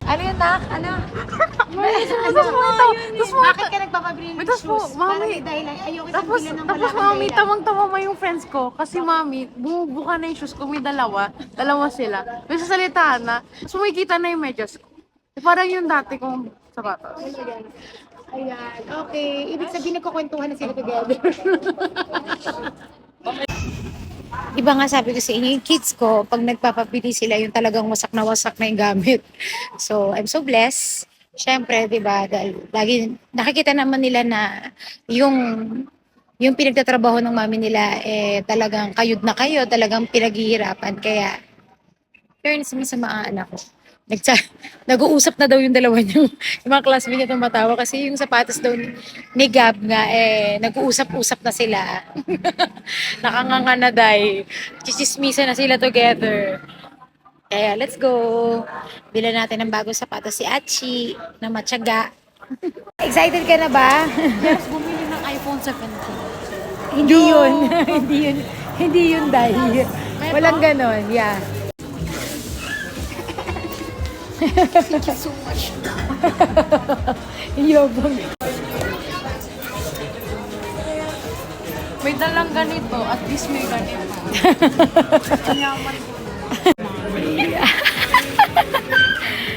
Ano yun, nak? Ano? Bakit ka nagpapabili ng shoes? Para may dahilan. Ayoko isang bilan ng wala Tapos kang mami, dahilan. tamang-tama yung friends ko. Kasi mami, bumubuka na yung shoes ko. May dalawa. Dalawa sila. May sasalitaan na. Tapos makikita na yung medyas ko. Parang yung dati kong sapatos. Ayan. Okay. Ibig sabihin nagkukwentuhan na sila together. Iba nga sabi ko sa inyo, yung kids ko, pag nagpapabili sila, yung talagang wasak na yung gamit. So, I'm so blessed. Siyempre, di ba, dahil lagi, nakikita naman nila na yung yung pinagtatrabaho ng mami nila, talagang kayod na kayo, talagang pinaghihirapan. Kaya, fairness mo sa mga anak ko. Nag-uusap na daw yung dalawa niyo. Yung mga classmate niya tumatawa kasi yung sapatos daw ni Gab nga, nag-uusap-usap na sila. Nakanganga na dahil. Chismismisan na sila together. Kaya let's go. Bila natin ng bagong sapatos si Achi na matyaga. Excited ka na ba? Yes, bumili ng iPhone 17. Hindi yun. Hindi yun dahil. Walang ganon. Yeah. Thank you so much. Yobong. May dalang ganito, at least may ganito. Ang yaman ko.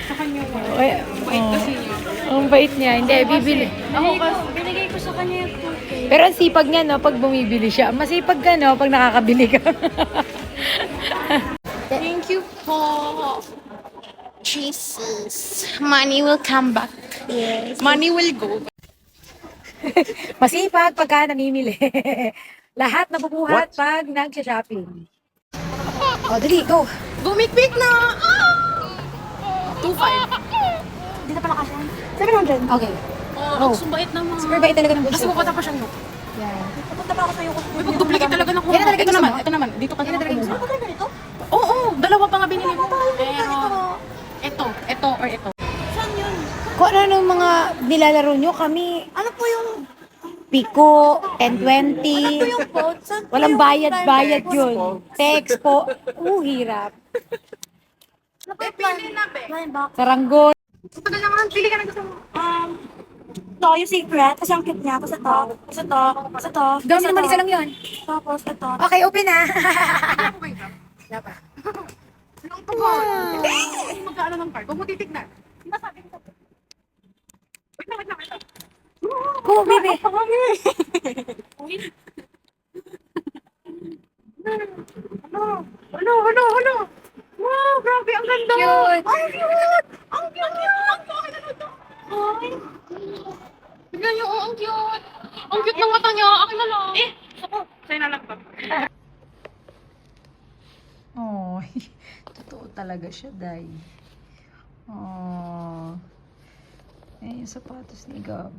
Sa kanya ko. Bait kasi niya. Ang bait niya. Hindi, bibili. Ako kasi, binigay ko sa kanya yung 2K. Pero ang sipag niya, no, pag bumibili siya. Masipag ka, no, pag nakakabili ka. Thank you po. Jesus. Money will come back. Yes. Money will go. Masipag pagka namimili. Lahat nabubuhat pag nag-shopping. O, dali, go. Bumikbik na! 2.5. Dito pala kasi. 700. Okay. Oh, ang sumbait ng mga... Super bait talaga ng Mas bulso. mukha pa siyang look. Yan. Pupunta pa ako sa'yo. May pag-duplicate talaga ng Yan na talaga ito gusto naman, mo? ito naman. Dito ka Yan na talaga gusto mo? Oo, dalawa pa nga binili ko. Pero, ito, or ito. Kung ano nung mga nilalaro nyo, kami, ano po yung Pico, 1020. Ano po yung phone? Walang bayad-bayad yun. Text po. Hirap. Pili na, be. Saranggon. Tagal naman, pili ka na gusto mo. Ito, yung secret. Kasi ang cute niya. Tapos ito. Tapos ito. Tapos ito. Gawin naman isa lang yun. Tapos ito. Okay, open na. Ako ba ito? Wala pa. Anong tuwa? Magkaano ng card? Huwag mo titignan. Sinasabi ko. Wait lang, wait lang, wait lang. Go, baby. Ano? Wow, grabe, ang ganda. Cute. Ang cute. Ang cute. Ay. Tignan niyo, ang cute. Ang cute ng mata niya. Akin na lang. Ako, sa'yo na lang to. Oh, totoo talaga siya, Day. Oh. Eh, yung sapatos ni Gab.